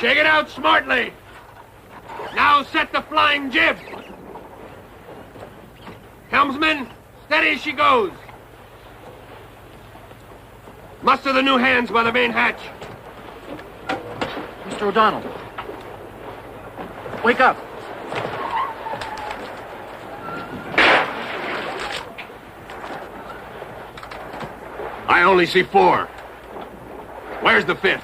Take it out smartly. Now set the flying jib. Helmsman, steady as she goes. Muster the new hands by the main hatch. Mr. O'Donnell. Wake up. I only see 4. Where's the 5th?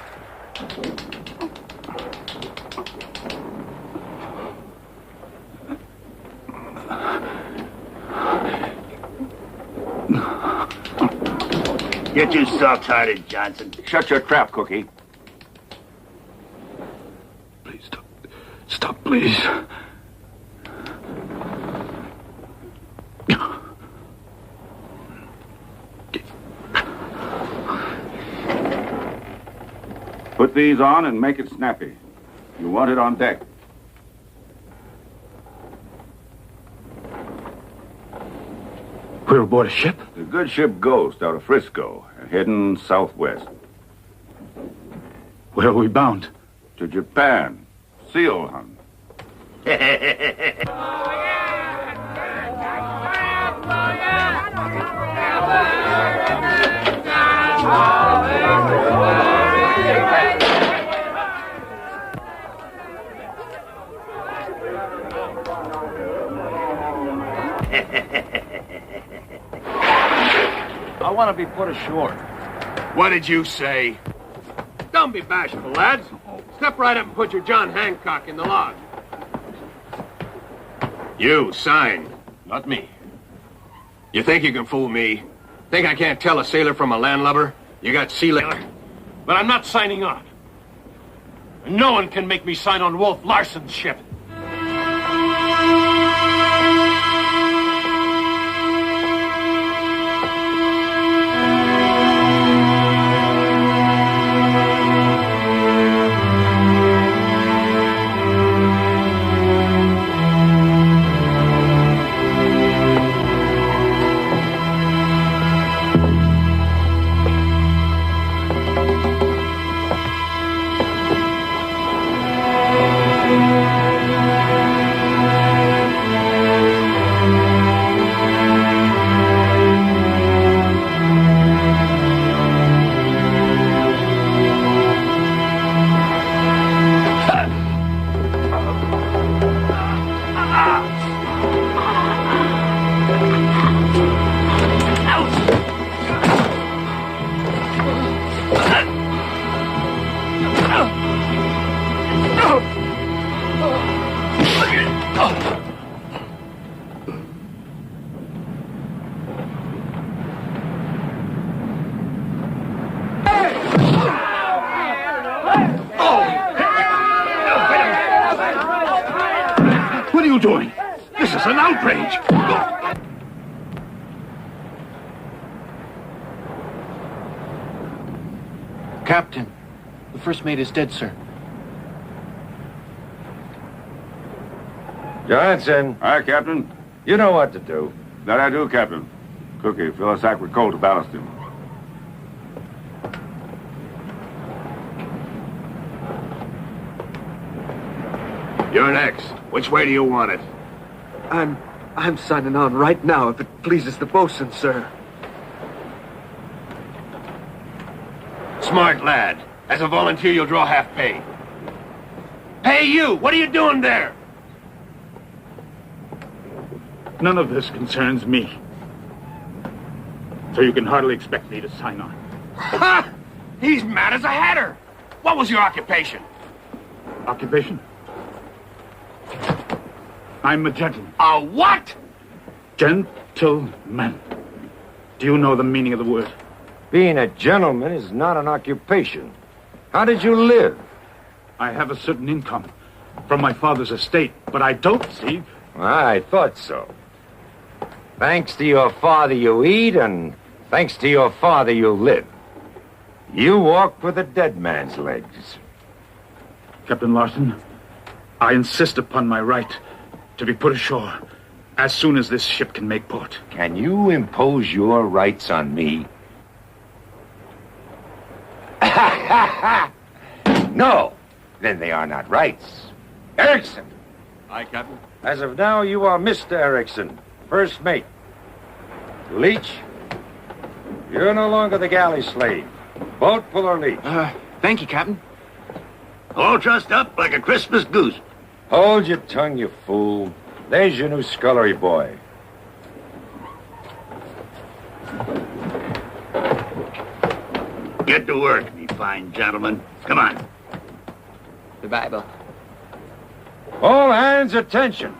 You're too soft-hearted, Johnson. Shut your trap, Cookie. Please, stop. Stop, please. Put these on and make it snappy. You want it on deck. We're aboard a ship? The good ship Ghost out of Frisco, heading southwest. Where are we bound? To Japan. Seal hunt. I want to be put ashore. What did you say? Don't be bashful, lads. Step right up and put your John Hancock in the log. You, sign. Not me. You think you can fool me? Think I can't tell a sailor from a landlubber? You got sea legs. But I'm not signing on. No one can make me sign on Wolf Larson's ship. What are you doing? This is an outrage. Captain, the first mate is dead, sir. Johnson, Aye, Captain. you know what to do. That I do, Captain. Cookie, fill a sack with coal to ballast him. You're next. Which way do you want it? I'm signing on right now if it pleases the bosun, sir. Smart lad. As a volunteer, you'll draw half pay. Hey, you! What are you doing there? None of this concerns me. So you can hardly expect me to sign on. Ha! He's mad as a hatter. What was your occupation? Occupation? I'm a gentleman. A what? Gentleman. Do you know the meaning of the word? Being a gentleman is not an occupation. How did you live? I have a certain income from my father's estate, but I don't see... I thought so. Thanks to your father you eat, and thanks to your father you live. You walk with a dead man's legs. Captain Larson, I insist upon my right to be put ashore as soon as this ship can make port. Can you impose your rights on me? No. then they are not rights. Erickson! Aye, Captain. As of now, you are Mr. Erickson, first mate. Leech, you're no longer the galley slave. Boat puller Leech. Thank you, Captain. All trussed up like a Christmas goose. Hold your tongue, you fool. There's your new scullery boy. Get to work, me fine gentlemen. Come on. The Bible. All hands, attention.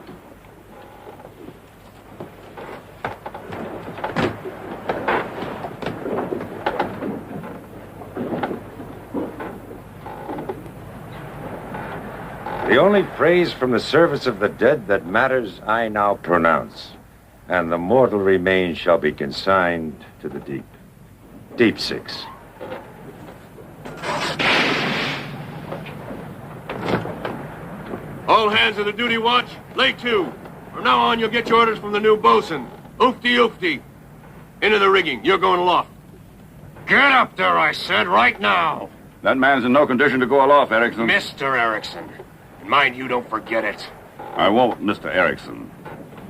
The only phrase from the service of the dead that matters I now pronounce, and the mortal remains shall be consigned to the deep. Deep six. All hands of the duty watch, lay to. From now on, you'll get your orders from the new bosun. Oofty, oofty. Into the rigging. You're going aloft. Get up there, I said, right now. That man's in no condition to go aloft, Erickson. Mr. Erickson. And mind you, don't forget it. I won't, Mr. Erickson.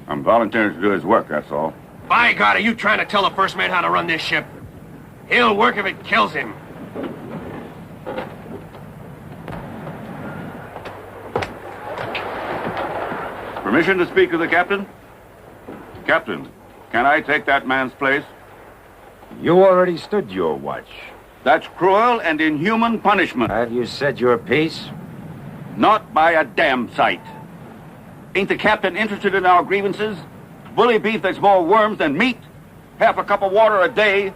I'm volunteering to do his work, that's all. By God, are you trying to tell the first mate how to run this ship? He'll work if it kills him. Permission to speak to the captain? Captain, can I take that man's place? You already stood your watch. That's cruel and inhuman punishment. Have you said your piece? Not by a damn sight. Ain't the captain interested in our grievances? Bully beef that's more worms than meat? Half a cup of water a day?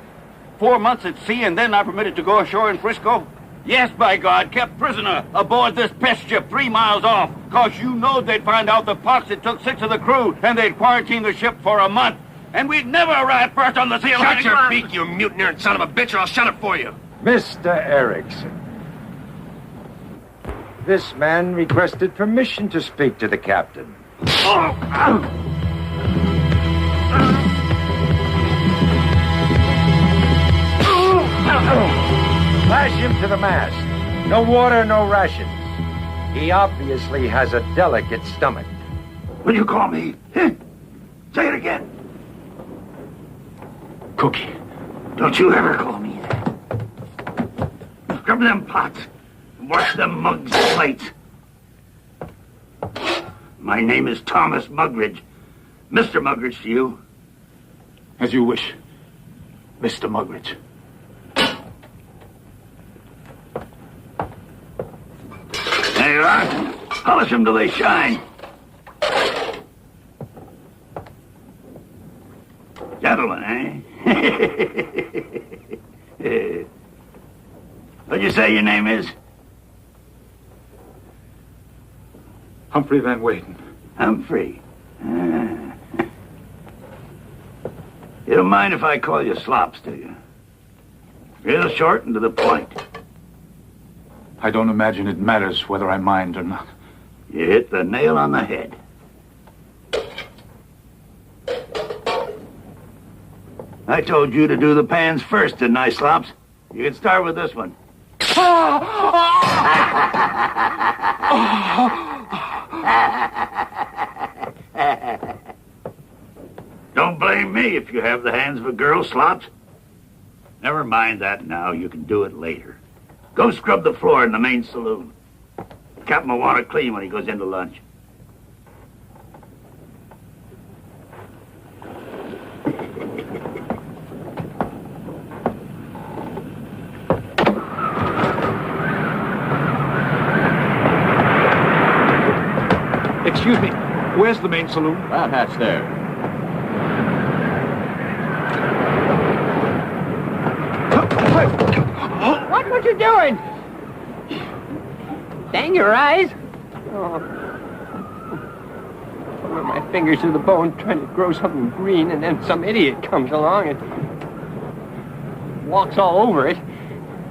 4 months at sea and then not permitted to go ashore in Frisco? Yes, by God, kept prisoner aboard this pest ship 3 miles off. 'Cause you know they'd find out the pox it took 6 of the crew and they'd quarantine the ship for a month. And we'd never arrive first on the sea. Shut your beak, you mutineering son of a bitch, or I'll shut it for you. Mr. Erickson. This man requested permission to speak to the captain. Lash him to the mast. No water, no rations. He obviously has a delicate stomach. What do you call me? Huh? Say it again. Cookie. Don't you ever call me that. Scrub them pots. Wash them mugs and plates. My name is Thomas Mugridge. Mr. Mugridge to you. As you wish, Mr. Mugridge. There you are. Polish them till they shine. Gentlemen, eh? What'd you say your name is? Humphrey Van Weyden. Humphrey. You don't mind if I call you Slops, do you? Real short and to the point. I don't imagine it matters whether I mind or not. You hit the nail on the head. I told you to do the pans first, didn't I, Slops? You can start with this one. Don't blame me if you have the hands of a girl, Slops. Never mind that now. You can do it later. Go scrub the floor in the main saloon. The captain will want it clean when he goes into lunch. Excuse me, where's the main saloon? That hatch there. What you doing? Dang your eyes. Oh. I run my fingers to the bone trying to grow something green, and then some idiot comes along and walks all over it.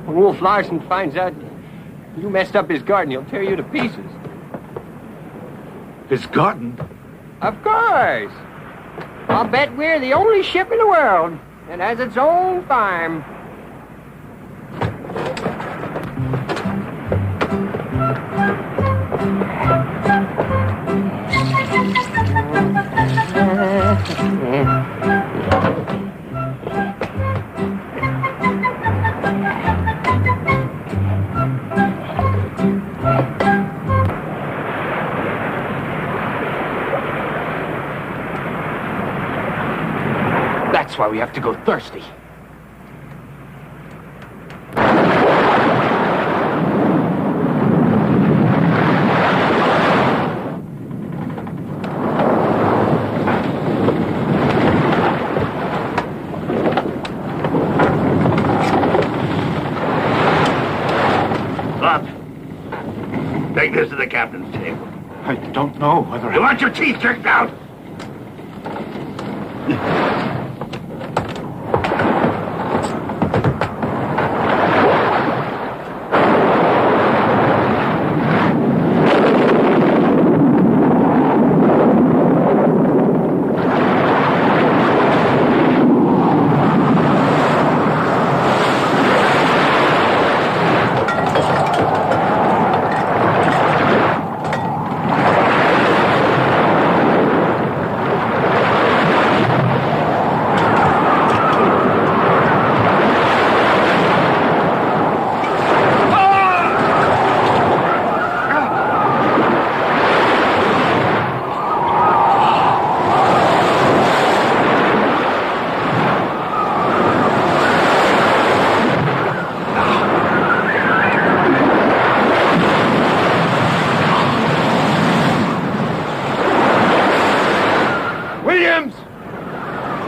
When Wolf Larson finds out you messed up his garden, he'll tear you to pieces. His garden? Of course. I'll bet we're the only ship in the world that has its own farm. That's why we have to go thirsty. Take this to the captain's table. I don't know whether You want your teeth jerked out?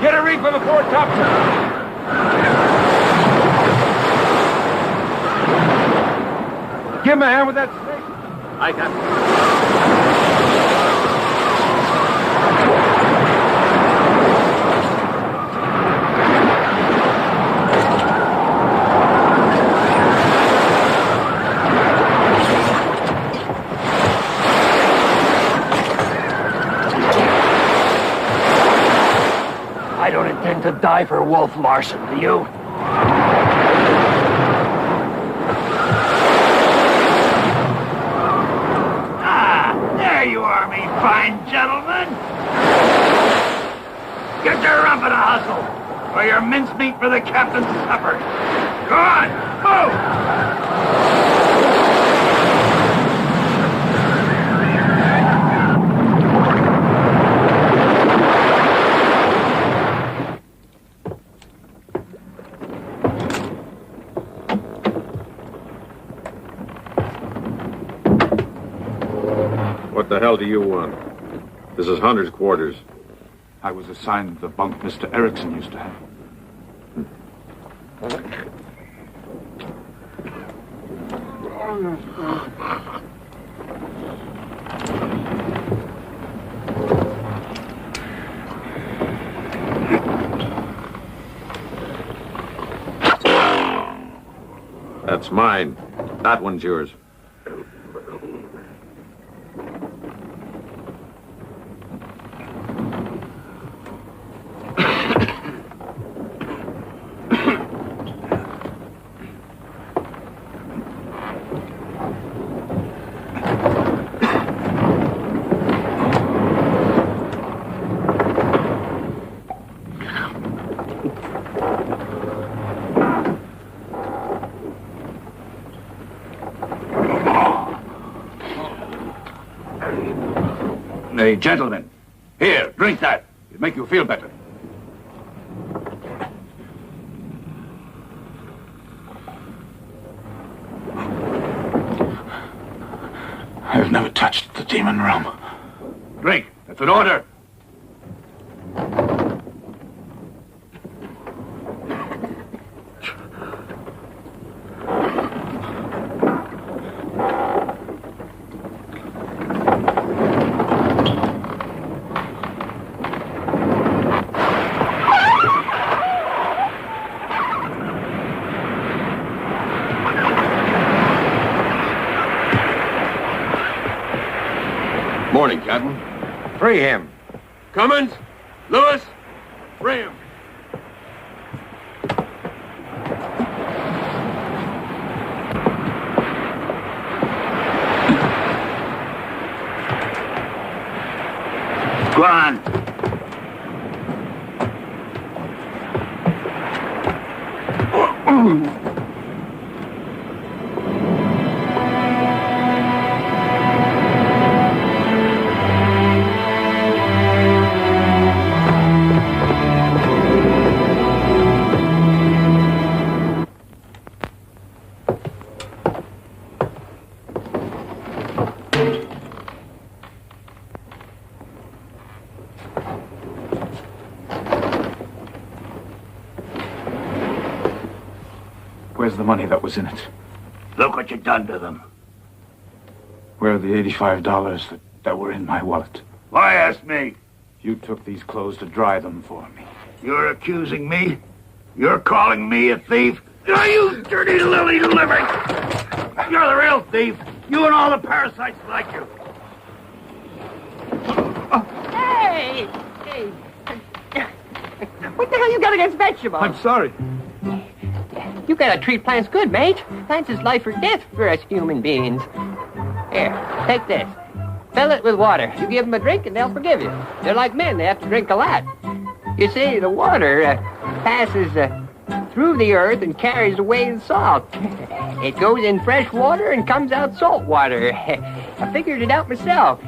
Get a reef for the fore topsail. Give him a hand with that snake. I got it. I don't intend to die for Wolf Larson, do you? Ah, there you are, me fine gentlemen. Get your rump in a hustle, or your mincemeat for the captain's supper. Go on, move! What the hell do you want? This is Hunter's quarters. I was assigned the bunk Mr. Erickson used to have. That's mine. That one's yours. Hey, gentlemen, here, drink that. It'll make you feel better. I've never touched the demon rum. Drink. That's an order. Morning, Captain. Free him. Cummins? Lewis? Free him. Go on. Where's the money that was in it? Look what you done to them. Where are the $85 that were in my wallet? Why ask me? You took these clothes to dry them for me. You're accusing me? You're calling me a thief? Are you dirty lily livered? You're the real thief. You and all the parasites like you. Hey! Hey! What the hell you got against vegetables? I'm sorry. You gotta treat plants good, mate. Plants is life or death for us human beings. Here, take this. Fill it with water. You give them a drink and they'll forgive you. They're like men. They have to drink a lot. You see, the water passes through the earth and carries away the salt. It goes in fresh water and comes out salt water. I figured it out myself.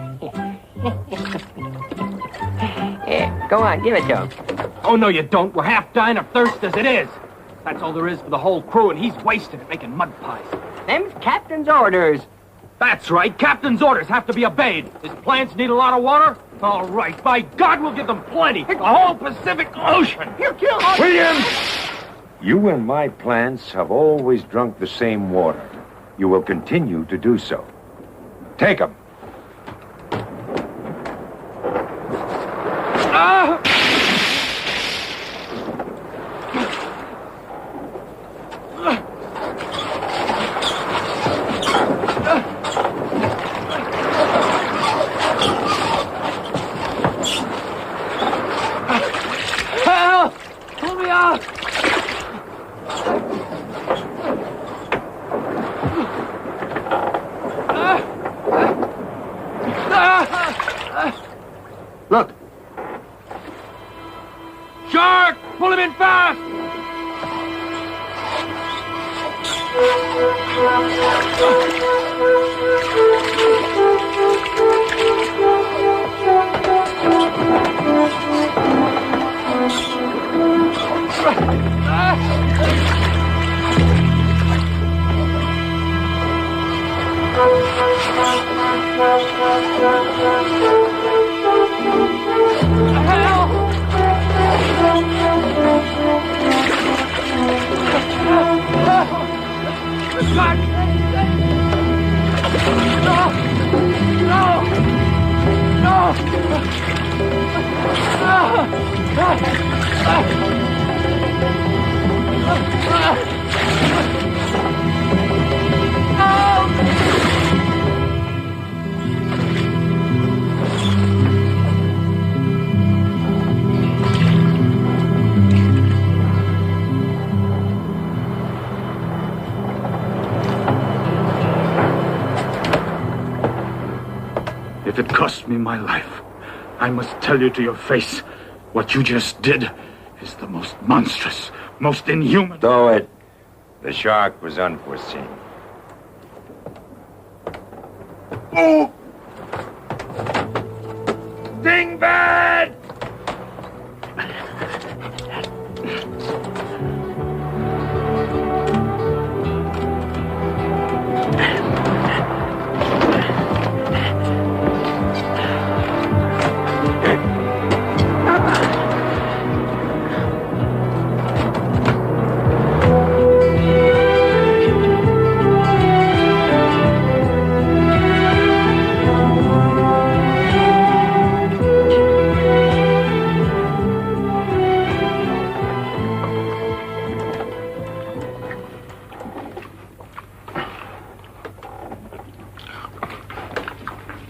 Here, go on, give it to him. Oh, no, you don't. We're half dying of thirst as it is. That's all there is for the whole crew, and he's wasting it making mud pies. Them's captain's orders. That's right. Captain's orders have to be obeyed. His plants need a lot of water? All right. By God, we'll give them plenty. The whole Pacific Ocean. You kill Williams! You and my plants have always drunk the same water. You will continue to do so. Take them. Help! Pull me out! Look. Shark! Pull him in fast! If it cost me my life, I must tell you to your face, what you just did is the most monstrous, most inhuman... Do it. The shark was unforeseen. Oh! Dingbat!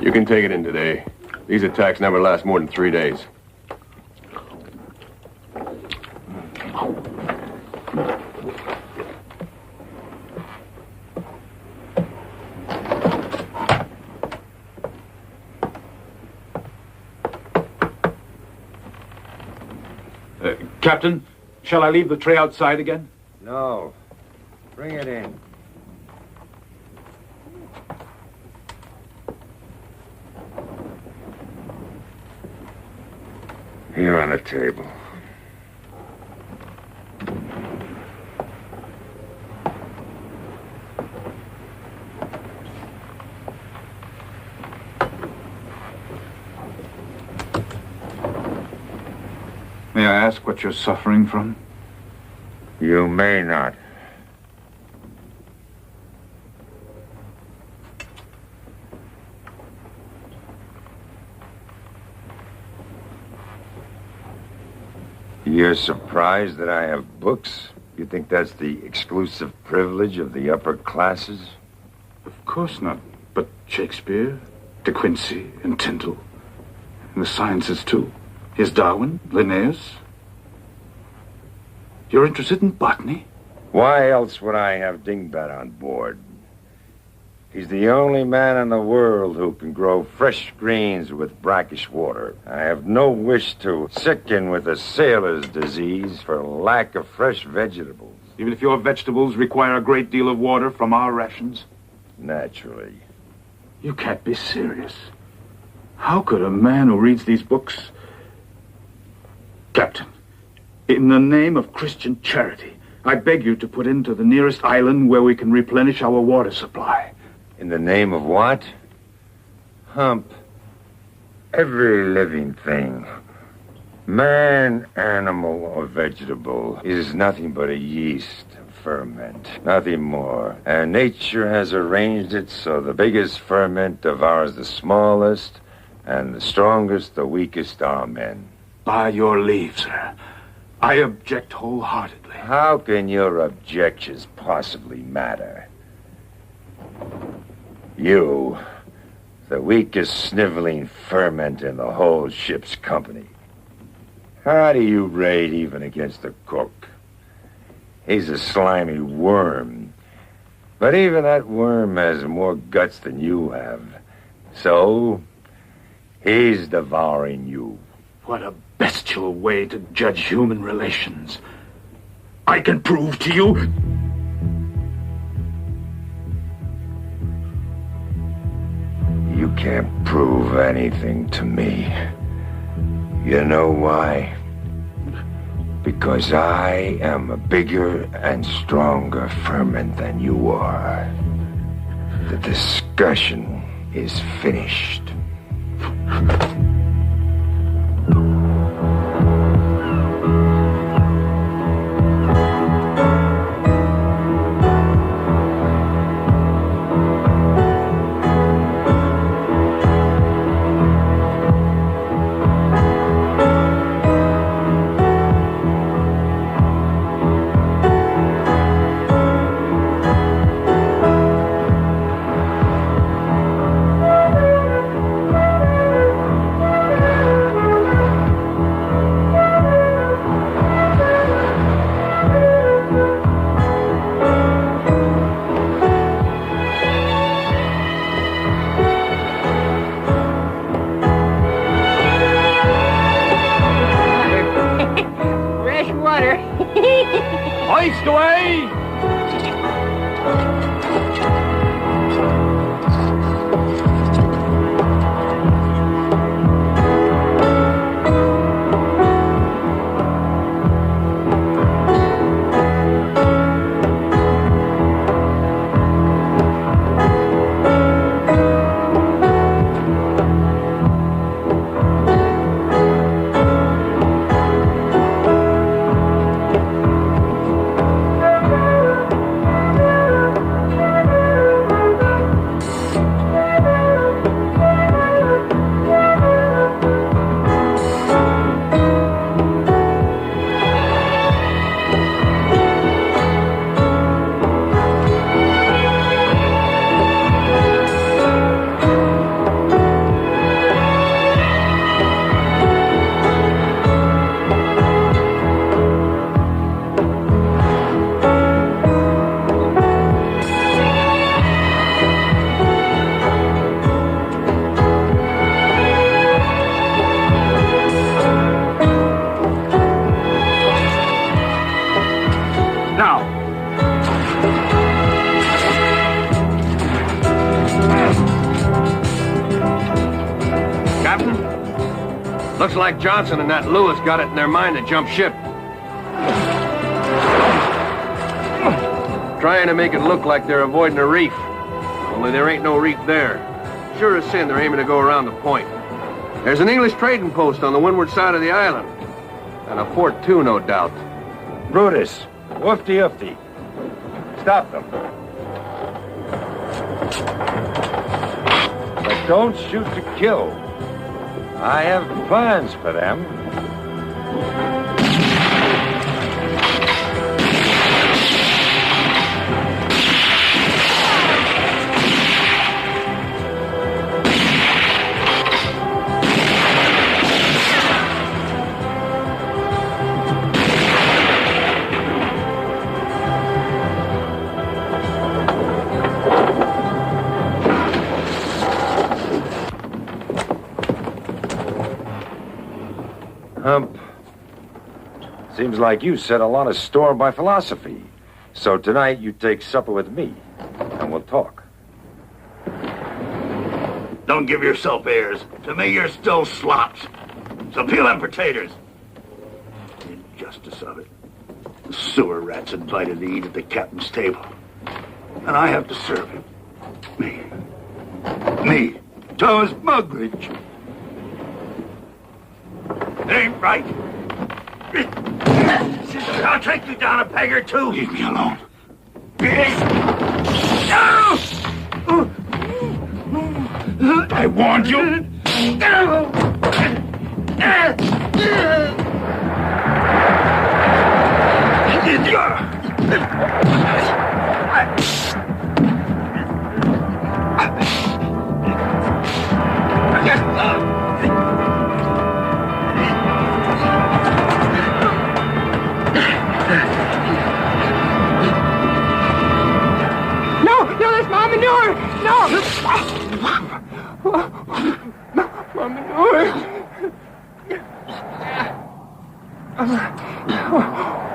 You can take it in today. These attacks never last more than 3 days. Captain, shall I leave the tray outside again? No. Bring it in. Here on the table. May I ask what you're suffering from? You may not. You're surprised that I have books? You think that's the exclusive privilege of the upper classes? Of course not. But Shakespeare, De Quincey, and Tyndall. And the sciences, too. Here's Darwin, Linnaeus. You're interested in botany? Why else would I have Dingbat on board? He's the only man in the world who can grow fresh greens with brackish water. I have no wish to sicken with a sailor's disease for lack of fresh vegetables. Even if your vegetables require a great deal of water from our rations? Naturally. You can't be serious. How could a man who reads these books... Captain, in the name of Christian charity, I beg you to put into the nearest island where we can replenish our water supply. In the name of what? Hump. Every living thing, man, animal, or vegetable, is nothing but a yeast, a ferment, nothing more. And nature has arranged it so the biggest ferment devours the smallest, and the strongest, the weakest are men. By your leave, sir. I object wholeheartedly. How can your objections possibly matter? You, the weakest sniveling ferment in the whole ship's company. How do you rate even against the cook? He's a slimy worm. But even that worm has more guts than you have. So, he's devouring you. What a bestial way to judge human relations. I can prove to you... You can't prove anything to me. You know why? Because I am a bigger and stronger ferment than you are. The discussion is finished. Hoist away! Looks like Johnson and that Lewis got it in their mind to jump ship. Trying to make it look like they're avoiding a reef. Only there ain't no reef there. Sure as sin, they're aiming to go around the point. There's an English trading post on the windward side of the island. And a fort, too, no doubt. Brutus, woofty-oofty. Stop them. But don't shoot to kill. I have plans for them. Hump, seems like you set a lot of store by philosophy. So tonight you take supper with me, and we'll talk. Don't give yourself airs. To me, you're still slops. So peel them potatoes. The injustice of it. The sewer rat's invited to eat at the captain's table. And I have to serve him. Me, Thomas Mugridge. It ain't right. I'll take you down a peg or two. Leave me alone. I warned you.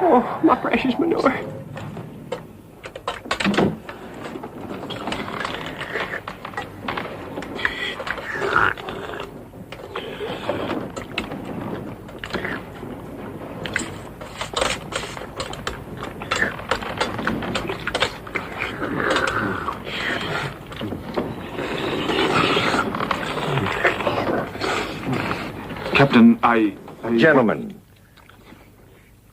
Oh, my precious manure. Captain, Gentlemen,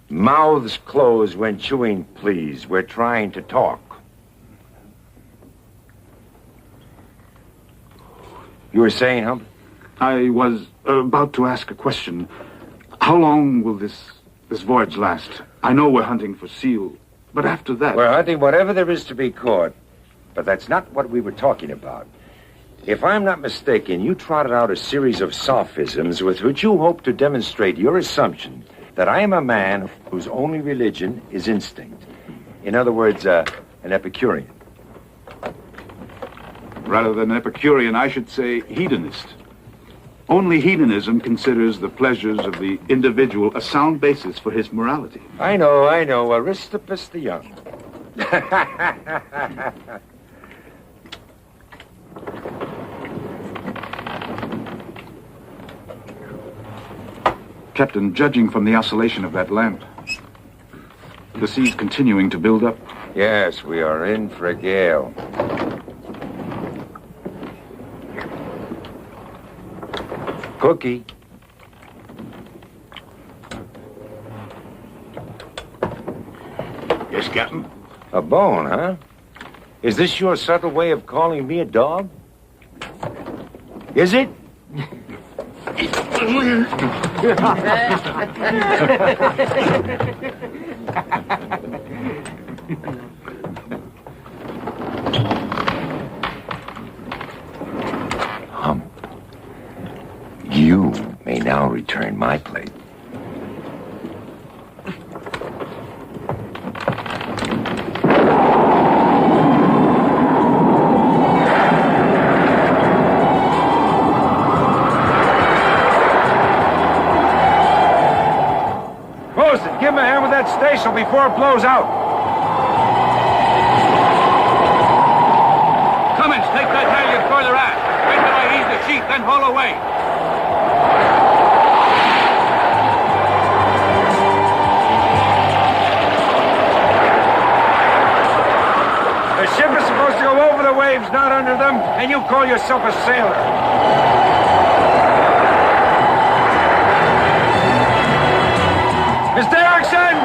mouths closed when chewing, please. We're trying to talk. You were saying, Hump? I was about to ask a question. How long will this voyage last? I know we're hunting for seal, but after that... We're hunting whatever there is to be caught, but that's not what we were talking about. If I'm not mistaken, you trotted out a series of sophisms with which you hope to demonstrate your assumption that I am a man whose only religion is instinct. In other words, an Epicurean. Rather than Epicurean, I should say hedonist. Only hedonism considers the pleasures of the individual a sound basis for his morality. I know. Aristippus the Young. Captain, judging from the oscillation of that lamp, the sea's continuing to build up. Yes, we are in for a gale. Cookie. Yes, Captain? A bone, huh? Is this your subtle way of calling me a dog? Is it? Hump, you may now return my plate. Give him a hand with that staysail before it blows out. Cummins, take that halyard further aft. Wait till I ease the sheet, then haul away. The ship is supposed to go over the waves, not under them, and you call yourself a sailor. Mr. Erickson!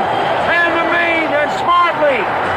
Hand the main and smartly!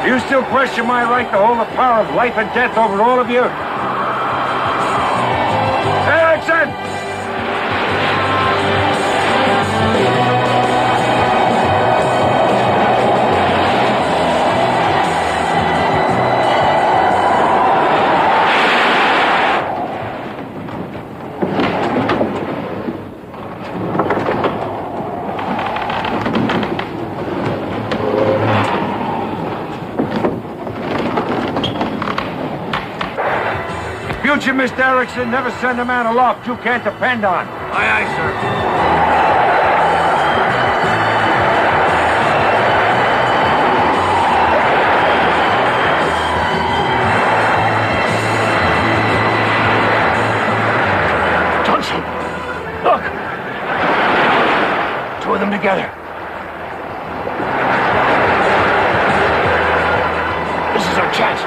You still question my right to hold the power of life and death over all of you? Erickson! Mr. Erickson. Never send a man aloft you can't depend on. Aye, aye, sir. Look! Two of them together. This is our chance.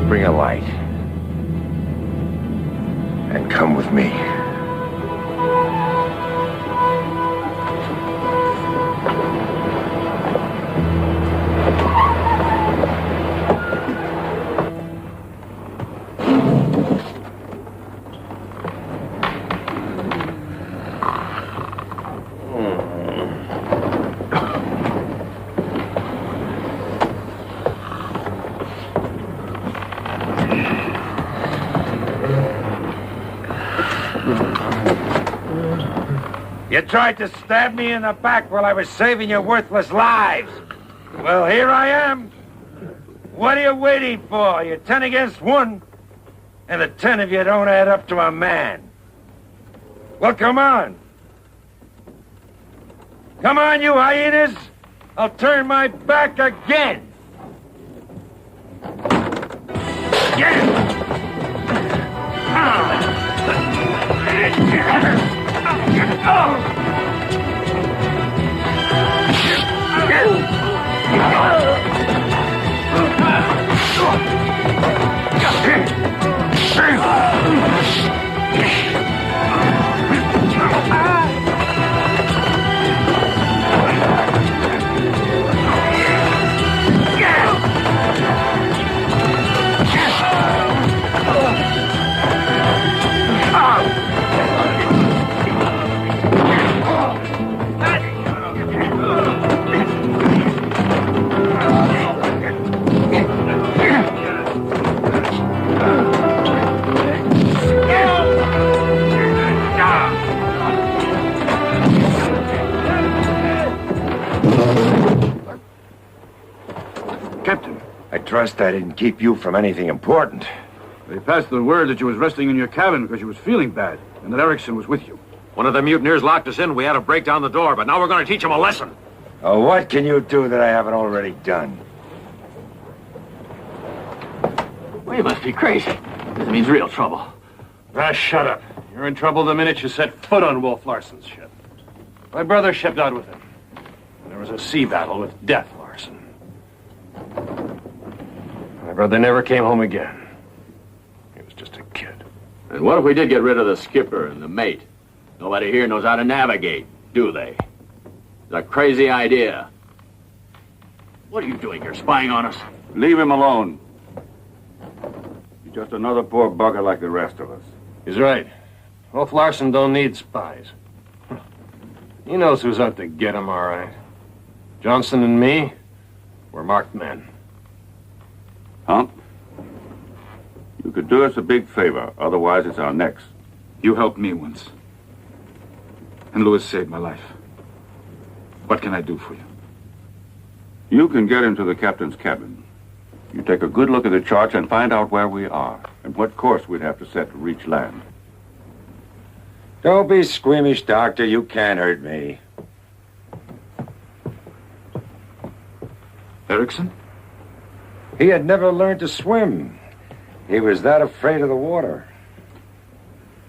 Bring a light. And come with me. You tried to stab me in the back while I was saving your worthless lives. Well, here I am. What are you waiting for? You're 10 against 1. And the 10 of you don't add up to a man. Well, come on. Come on, you hyenas. I'll turn my back again. Captain, I trust I didn't keep you from anything important. they passed the word that you was resting in your cabin because you was feeling bad, and that Erickson was with you. One of the mutineers locked us in. We had to break down the door, but now we're going to teach him a lesson. Oh, what can you do that I haven't already done? Well, you must be crazy. This means real trouble. Ah, shut up. You're in trouble the minute you set foot on Wolf Larson's ship. My brother shipped out with him. There was a sea battle with Death Larson. My brother never came home again. He was just a kid. And what if we did get rid of the skipper and the mate? Nobody here knows how to navigate, do they? It's a crazy idea. What are you doing here, spying on us? Leave him alone. He's just another poor bugger like the rest of us. He's right. Wolf Larson don't need spies. He knows who's out to get him, all right. Johnson and me, we're marked men. Hump, you could do us a big favor. Otherwise, it's our necks. You helped me once. And Lewis saved my life. What can I do for you? You can get into the captain's cabin. You take a good look at the charts and find out where we are and what course we'd have to set to reach land. Don't be squeamish, Doctor. You can't hurt me. Erickson? He had never learned to swim. He was that afraid of the water.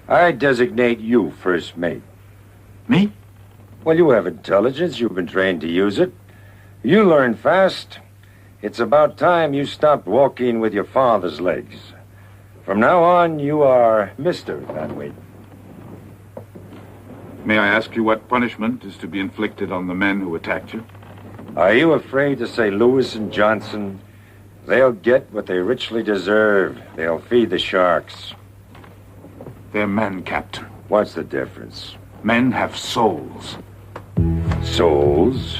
I designate you first mate. Me? Well, you have intelligence. You've been trained to use it. You learn fast. It's about time you stopped walking with your father's legs. From now on, you are Mr. Van Weyden. May I ask you what punishment is to be inflicted on the men who attacked you? Are you afraid to say Lewis and Johnson? They'll get what they richly deserve. They'll feed the sharks. They're men, Captain. What's the difference? Men have souls. Souls?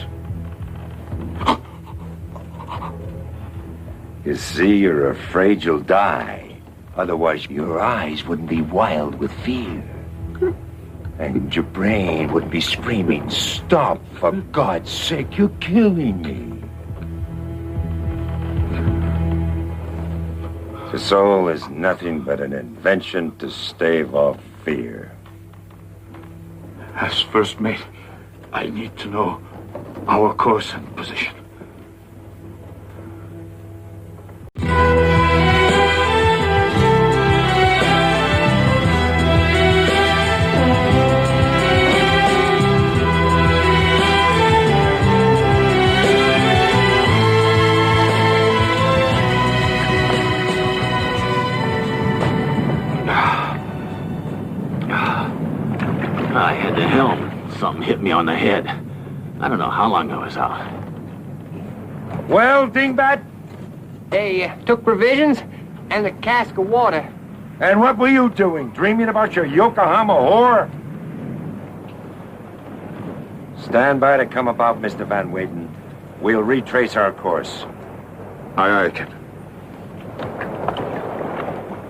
You see, you're afraid you'll die. Otherwise, your eyes wouldn't be wild with fear. And your brain wouldn't be screaming, "Stop, for God's sake, you're killing me." The soul is nothing but an invention to stave off fear. As first mate, I need to know our course and position. I had the helm. Something hit me on the head. I don't know how long I was out. Well, Dingbat? They took provisions and a cask of water. And what were you doing? Dreaming about your Yokohama whore? Stand by to come about, Mr. Van Weyden. We'll retrace our course. Aye, aye, Captain.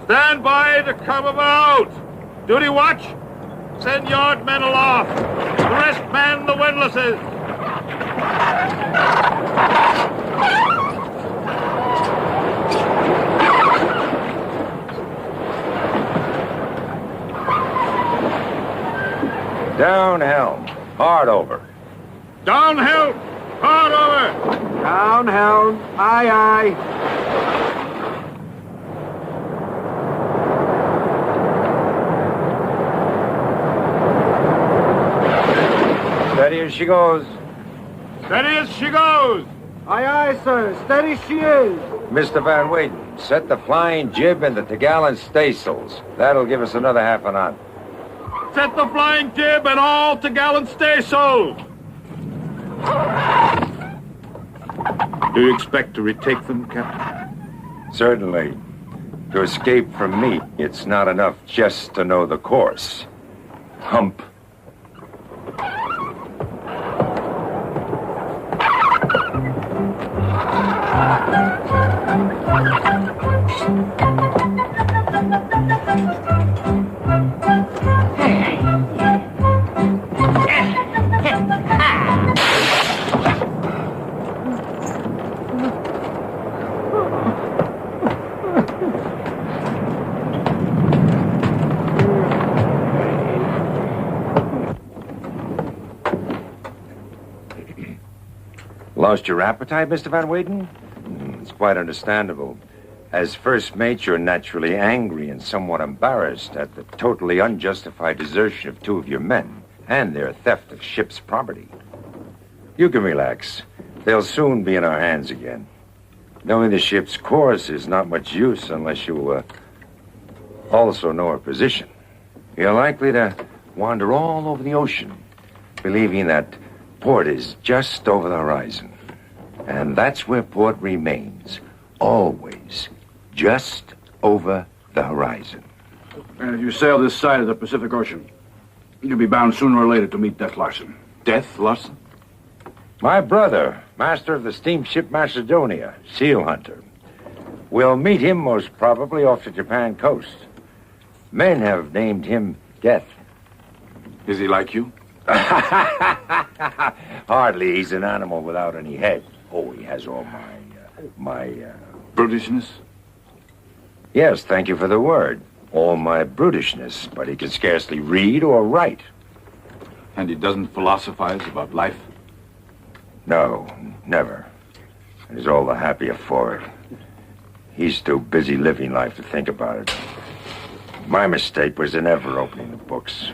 Stand by to come about! Duty watch! Send yard men aloft! The rest man the windlasses! Down helm. Hard over. Down helm! Hard over! Down helm. Aye, aye. Steady as she goes. Steady as she goes! Aye, aye, sir. Steady she is. Mr. Van Weyden, set the flying jib and the topgallant staysails. That'll give us another half a knot. Set the flying jib and all topgallant staysail! Do you expect to retake them, Captain? Certainly. To escape from me, it's not enough just to know the course. Hump. Lost your appetite, Mr. Van Weyden? It's quite understandable. As first mate, you're naturally angry and somewhat embarrassed at the totally unjustified desertion of 2 of your men and their theft of ship's property. You can relax. They'll soon be in our hands again. Knowing the ship's course is not much use unless you also know her position. You're likely to wander all over the ocean, believing that port is just over the horizon. And that's where port remains, always just over the horizon. And if you sail this side of the Pacific Ocean, you'll be bound sooner or later to meet Death Larson. Death Larson? My brother, master of the steamship Macedonia, seal hunter. We'll meet him most probably off the Japan coast. Men have named him Death. Is he like you? Hardly. He's an animal without any head. Oh, he has all my Brutishness? Yes, thank you for the word. All my brutishness, but he can scarcely read or write. And he doesn't philosophize about life? No, never. And he's all the happier for it. He's too busy living life to think about it. My mistake was in ever opening the books.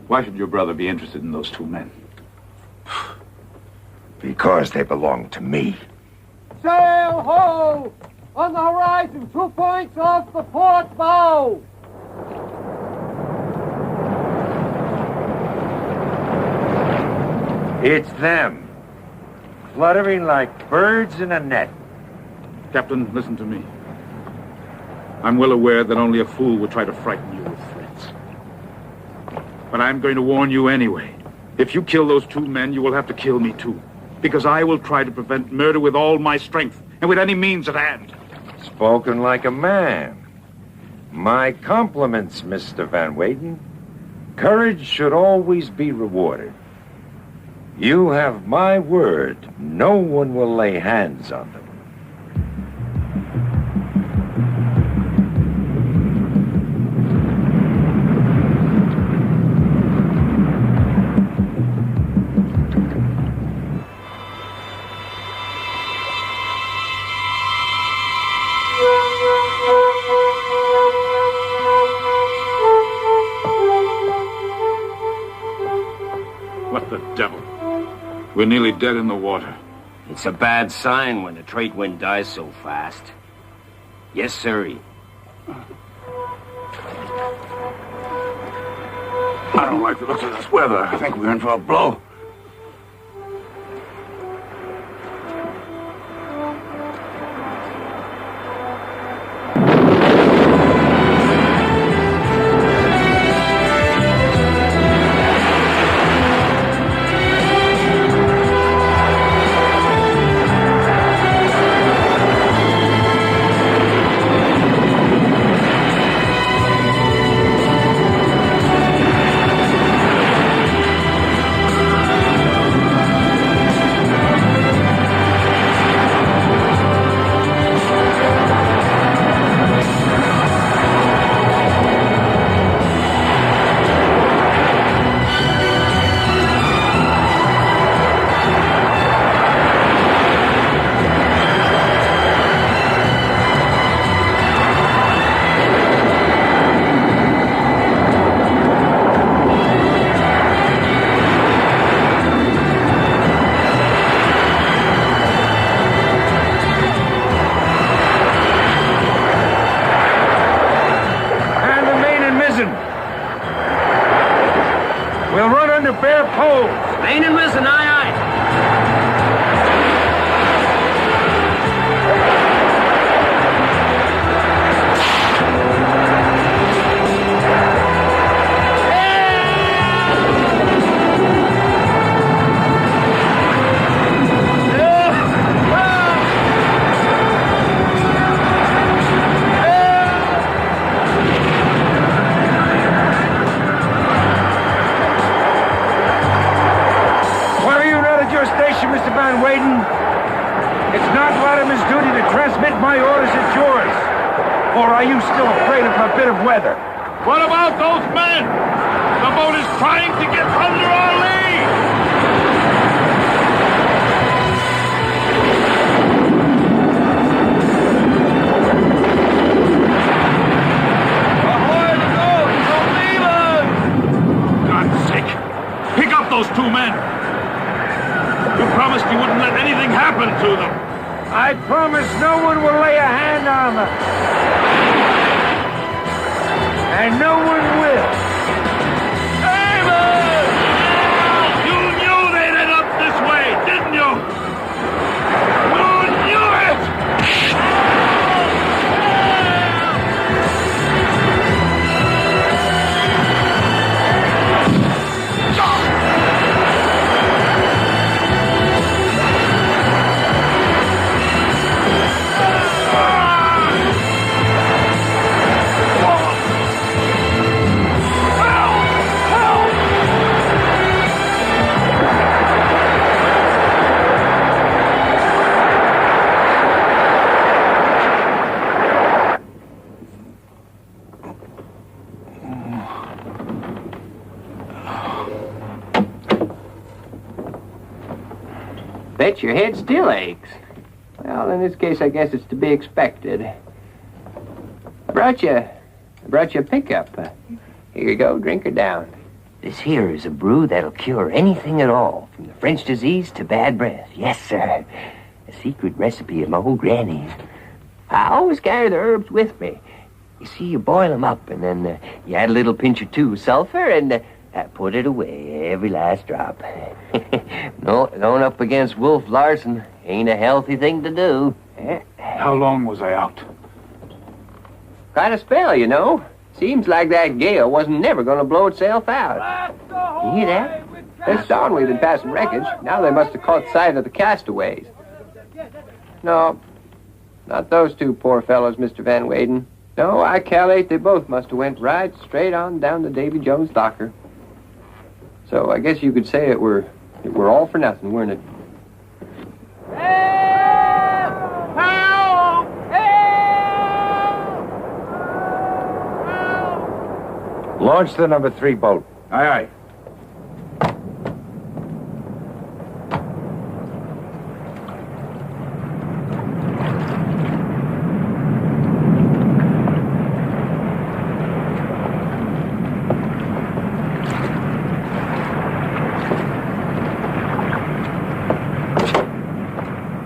Why should your brother be interested in those 2 men? Because they belong to me. Sail ho! On the horizon, 2 points off the port bow! It's them. Fluttering like birds in a net. Captain, listen to me. I'm well aware that only a fool would try to frighten you with threats. But I'm going to warn you anyway. If you kill those 2 men, you will have to kill me too. Because I will try to prevent murder with all my strength and with any means at hand. Spoken like a man. My compliments, Mr. Van Weyden. Courage should always be rewarded. You have my word. No one will lay hands on them. What the devil? We're nearly dead in the water. It's a bad sign when the trade wind dies so fast. Yes, sirree. I don't like the looks of this weather. I think we're in for a blow. Main and mizzen, aye, aye. Mr. Van Weyden, it's not Latimer's duty to transmit my orders, it's yours. Or are you still afraid of a bit of weather? What about those men? The boat is trying to get under our lee! two men. You promised you wouldn't let anything happen to them. I promise no one will lay a hand on them. And no one will. David! You knew they'd end up this way, didn't you? You knew it! Bet your head still aches. Well, in this case, I guess it's to be expected. I brought you a pickup. Here you go, drink her down. This here is a brew that'll cure anything at all, from the French disease to bad breath. Yes, sir. A secret recipe of my old granny's. I always carry the herbs with me. You see, you boil them up, and then you add a little pinch or two of sulfur, and put it away, every last drop. No, going up against Wolf Larson ain't a healthy thing to do. How long was I out? Quite a spell, you know. Seems like that gale wasn't never going to blow itself out. You hear that? They're starting we've been passing wreckage. Now they must have caught sight of the castaways. No, not those two poor fellows, Mr. Van Weyden. No, I calculate they both must have went right straight on down to Davy Jones' docker. So I guess you could say it were all for nothing, weren't it? Help! Help! Help! Launch the number 3 boat. Aye, aye.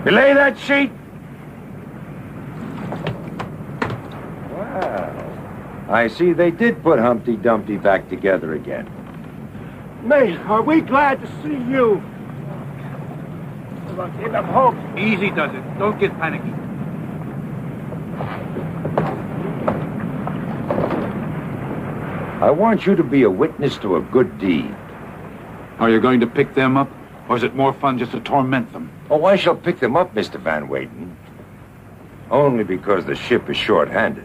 Belay that sheet. Wow. I see they did put Humpty Dumpty back together again. Mate, are we glad to see you? Look, give them hope. Easy does it. Don't get panicky. I want you to be a witness to a good deed. Are you going to pick them up, or is it more fun just to torment them? Oh, I shall pick them up, Mr. Van Weyden. Only because the ship is short-handed.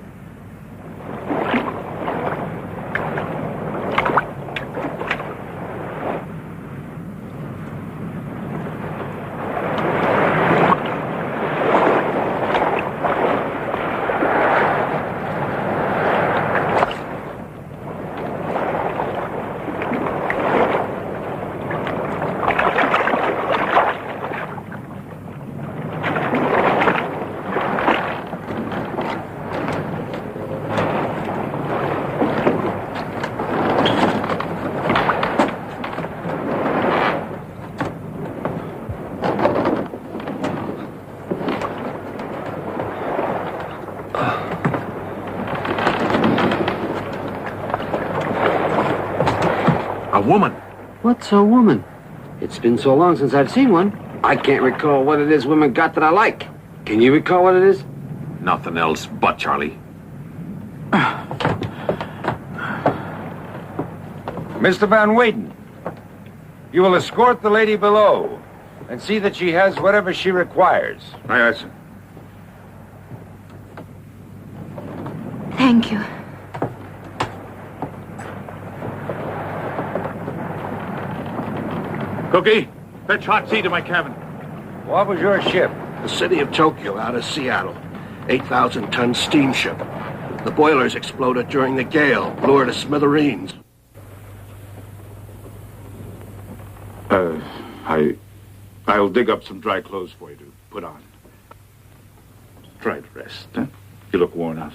A woman. What's a woman? It's been so long since I've seen one. I can't recall what it is women got that I like. Can you recall what it is? Nothing else but Charlie. Mr. Van Weyden, you will escort the lady below and see that she has whatever she requires. Aye, aye, sir. Thank you. Cookie, fetch hot tea to my cabin. What was your ship? The city of Tokyo out of Seattle. 8,000-ton steamship. The boilers exploded during the gale, blew her to smithereens. I'll dig up some dry clothes for you to put on. Try to rest, huh? You look worn out.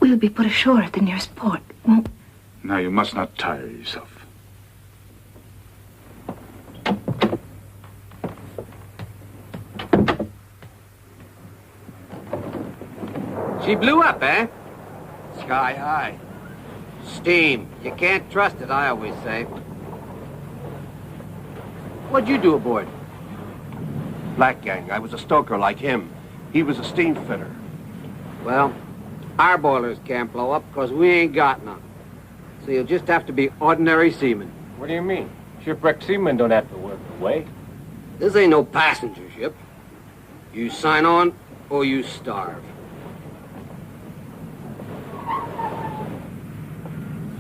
We'll be put ashore at the nearest port, won't we? Now, you must not tire yourself. She blew up, eh? Sky high. Steam. You can't trust it, I always say. What'd you do aboard? Black gang. I was a stoker like him. He was a steam fitter. Well, our boilers can't blow up because we ain't got none. So you'll just have to be ordinary seamen. What do you mean? Shipwrecked seamen don't have to work away. This ain't no passenger ship. You sign on or you starve.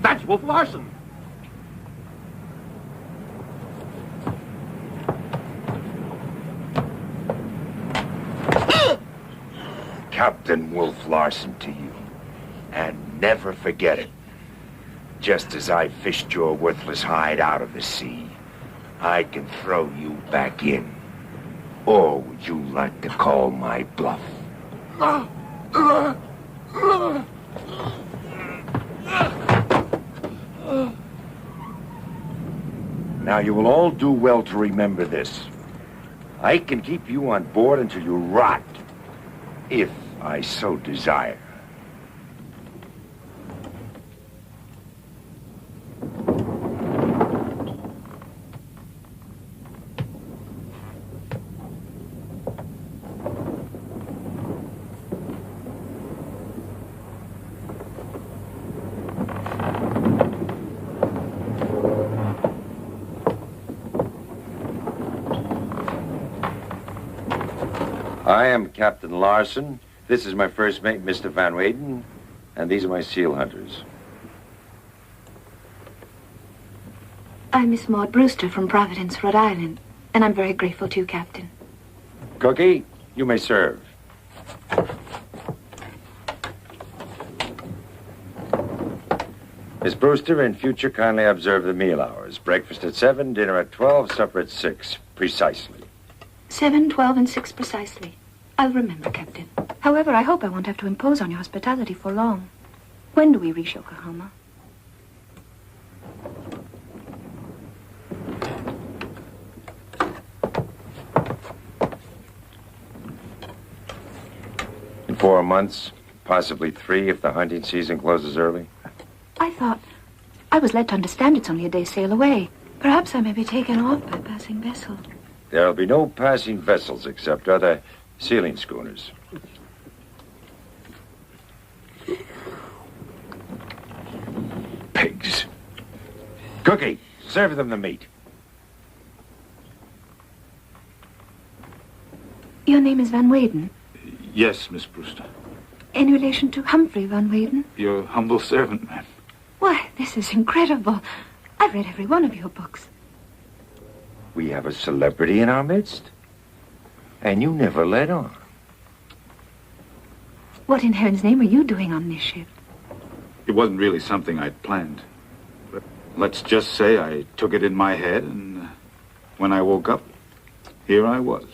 That's Wolf Larson. Captain Wolf Larson to you. And never forget it. Just as I fished your worthless hide out of the sea, I can throw you back in. Or would you like to call my bluff? Now, you will all do well to remember this. I can keep you on board until you rot, if I so desire. I am Captain Larson. This is my first mate, Mr. Van Weyden, and these are my seal hunters. I'm Miss Maud Brewster from Providence, Rhode Island, and I'm very grateful to you, Captain. Cookie, you may serve. Miss Brewster, in future, kindly observe the meal hours. Breakfast at 7, dinner at 12, supper at 6, precisely. 7, 12, and 6 precisely. I'll remember, Captain. However, I hope I won't have to impose on your hospitality for long. When do we reach Yokohama? In 4 months, possibly 3 if the hunting season closes early. I was led to understand it's only a day's sail away. Perhaps I may be taken off by a passing vessel. There'll be no passing vessels except other sealing schooners. Pigs. Cookie, serve them the meat. Your name is Van Weyden? Yes, Miss Brewster. In relation to Humphrey Van Weyden? Your humble servant, ma'am. Why, this is incredible. I've read every one of your books. We have a celebrity in our midst. And you never let on. What in heaven's name are you doing on this ship? It wasn't really something I'd planned. But let's just say I took it in my head, and when I woke up, here I was.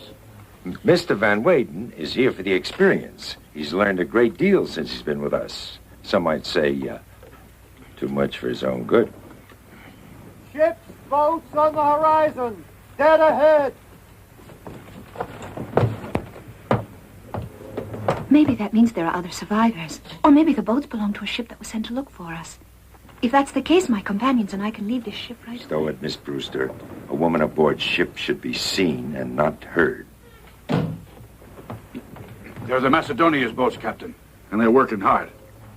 Mr. Van Weyden is here for the experience. He's learned a great deal since he's been with us. Some might say, too much for his own good. Ships, boats on the horizon. Dead ahead. Maybe that means there are other survivors. Or maybe the boats belong to a ship that was sent to look for us. If that's the case, my companions and I can leave this ship right away. Stow it, Miss Brewster. A woman aboard ship should be seen and not heard. They're the Macedonia's boats, Captain, and they're working hard.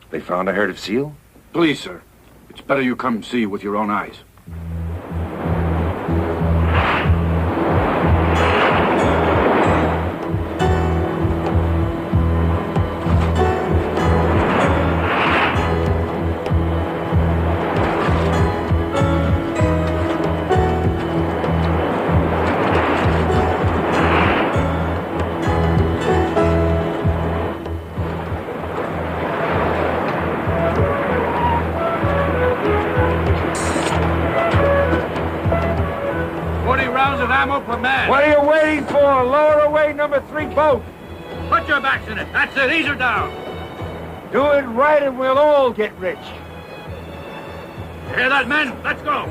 They found a herd of seal? Please, sir. It's better you come see with your own eyes. What are you waiting for? Lower away number 3 boat. Put your backs in it. That's it. Ease her down. Do it right and we'll all get rich. You hear that, men? Let's go.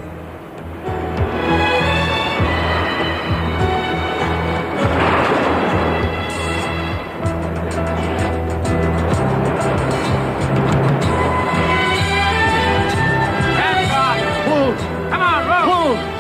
Come on, roll!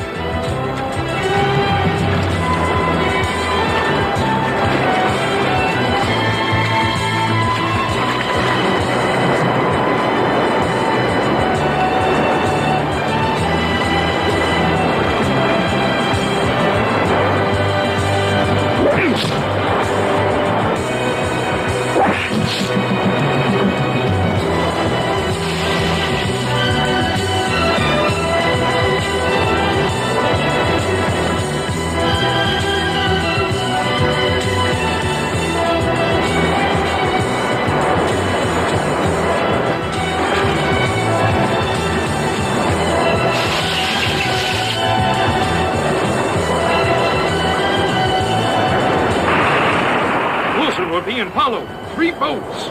We're being followed. 3 boats.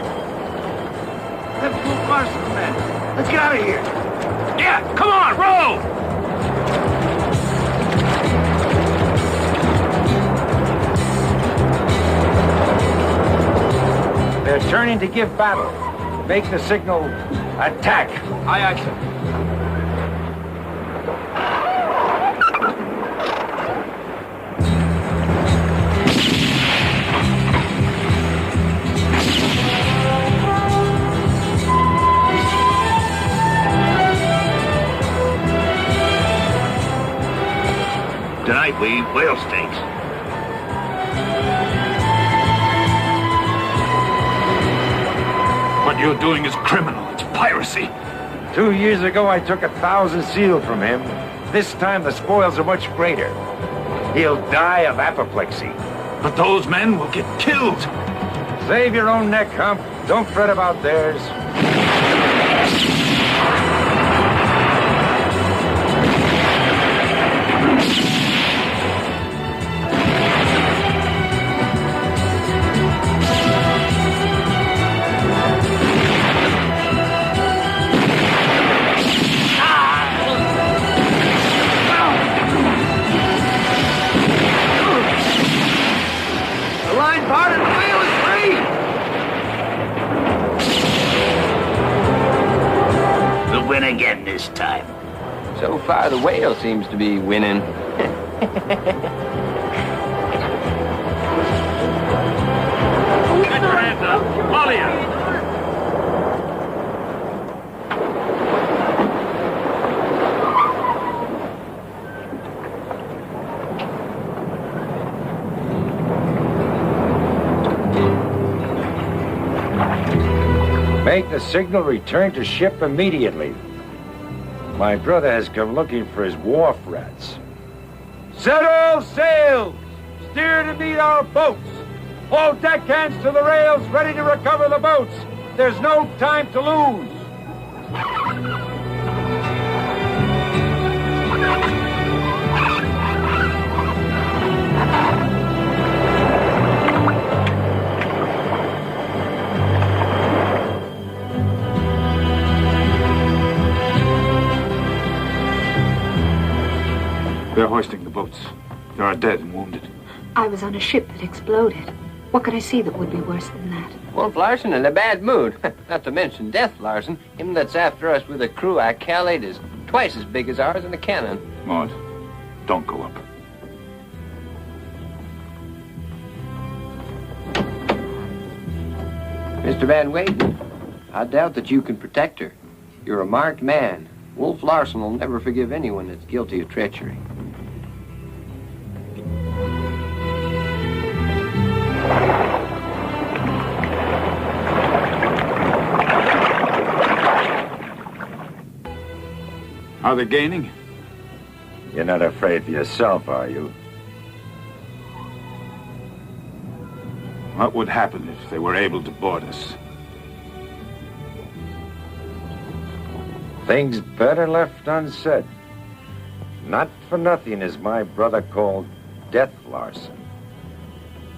That's Wolf Larson's men. Let's get out of here. Yeah, come on, row! They're turning to give battle. Make the signal attack. Aye, aye, sir. Tonight we eat whale steaks. What you're doing is criminal. It's piracy. 2 years ago, I took 1,000 seal from him. This time, the spoils are much greater. He'll die of apoplexy. But those men will get killed. Save your own neck, Hump. Don't fret about theirs. Win again this time. So far, the whale seems to be winning. Get your hands up. Molly up. Make the signal, return to ship immediately. My brother has come looking for his wharf rats. Set all sails! Steer to meet our boats! All deckhands to the rails, ready to recover the boats! There's no time to lose! They're hoisting the boats. There are dead and wounded. I was on a ship that exploded. What could I see that would be worse than that? Wolf Larson in a bad mood. Not to mention Death Larson. Him that's after us with a crew I calculate is twice as big as ours in a cannon. Maud, don't go up. Mr. Van Weyden, I doubt that you can protect her. You're a marked man. Wolf Larson will never forgive anyone that's guilty of treachery. Are they gaining? You're not afraid for yourself, are you? What would happen if they were able to board us? Things better left unsaid. Not for nothing is my brother called Death Larson.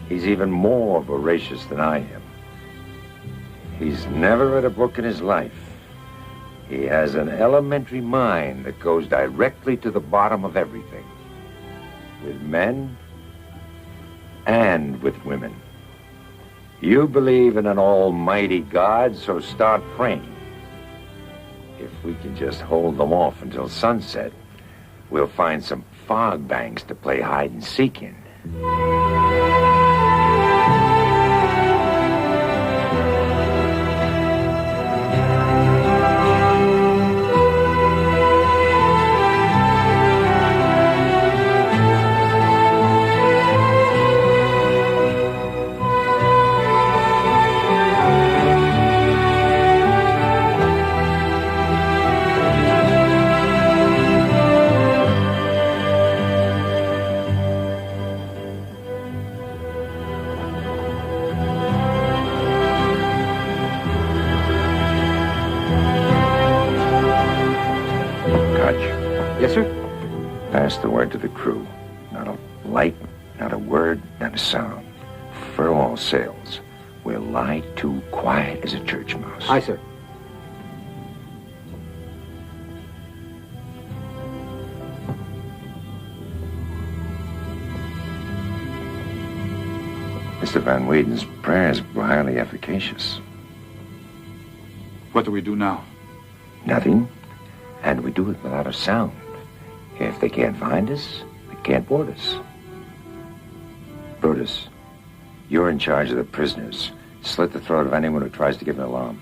He's even more voracious than I am. He's never read a book in his life. He has an elementary mind that goes directly to the bottom of everything. With men and with women. You believe in an almighty God, so start praying. If we can just hold them off until sunset, we'll find some fog banks to play hide and seek in. Yes, sir? Pass the word to the crew. Not a light, not a word, not a sound. Furl all sails. We'll lie too quiet as a church mouse. Aye, sir. Mr. Van Weden's prayers were highly efficacious. What do we do now? Nothing. And we do it without a sound. If they can't find us, they can't board us. Brutus, you're in charge of the prisoners. Slit the throat of anyone who tries to give an alarm.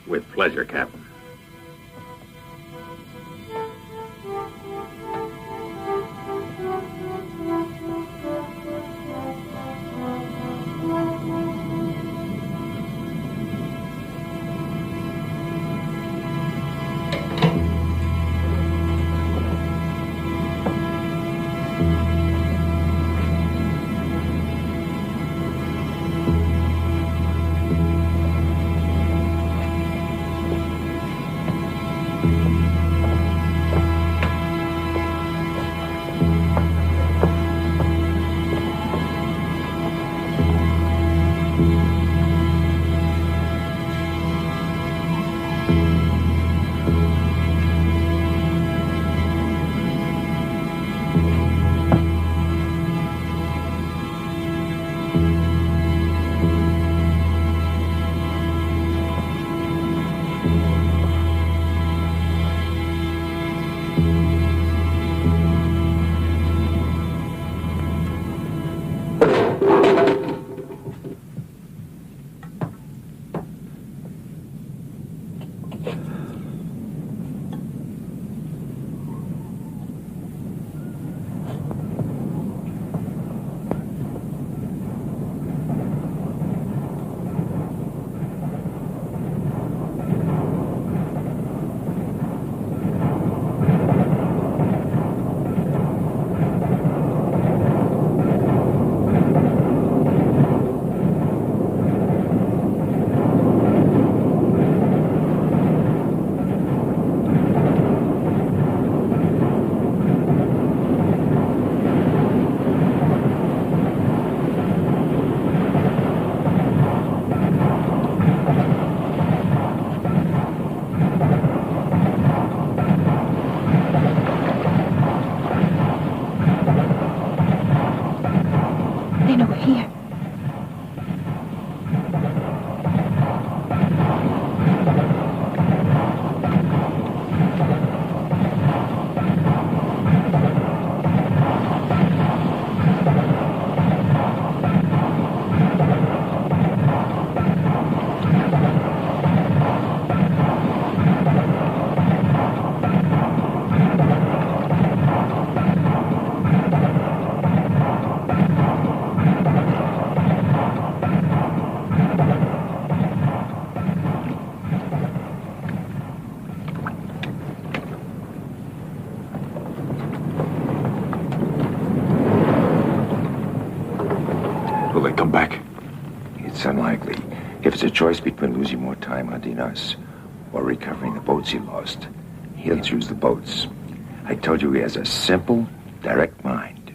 With pleasure, Captain. Will they come back? It's unlikely. If it's a choice between losing more time hunting us or recovering the boats he lost, he'll choose the boats. I told you he has a simple, direct mind.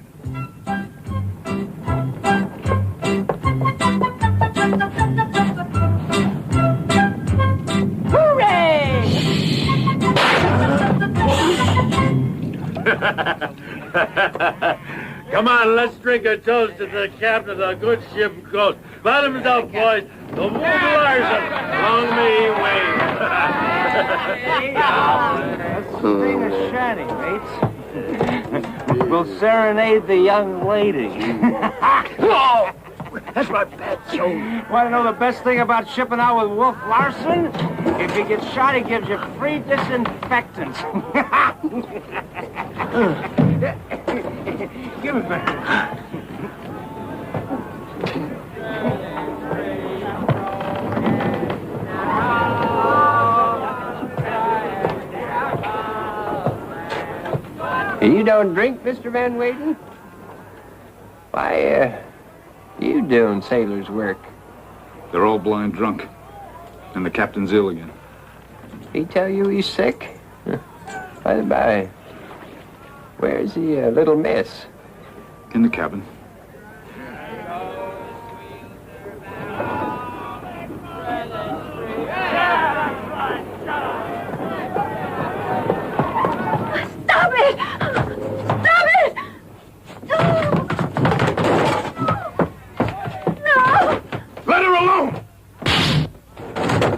Come on, let's drink a toast to the captain of the good ship Ghost. Bottoms up, boys. The Wolf Larson. Long may he wave. Let's sing a shanty, mates. We'll serenade the young lady. Oh, that's my pet, Joe. Want to know the best thing about shipping out with Wolf Larson? If you get shot, he gives you free disinfectants. Give it back. You don't drink, Mr. Van Weyden? Why, you doing sailor's work? They're all blind drunk. And the captain's ill again. He tell you he's sick? By the by, where's the little miss? In the cabin. Stop it! Stop it! No! Let her alone!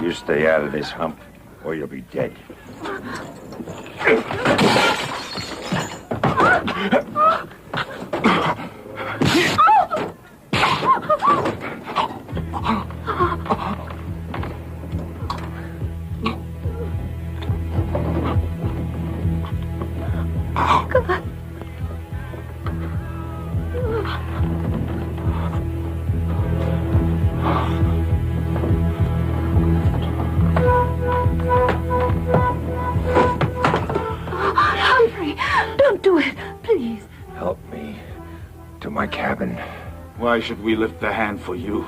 You stay out of this, Hump, or you'll be dead. Humphrey, don't do it, please. Help me to my cabin. Why should we lift the hand for you?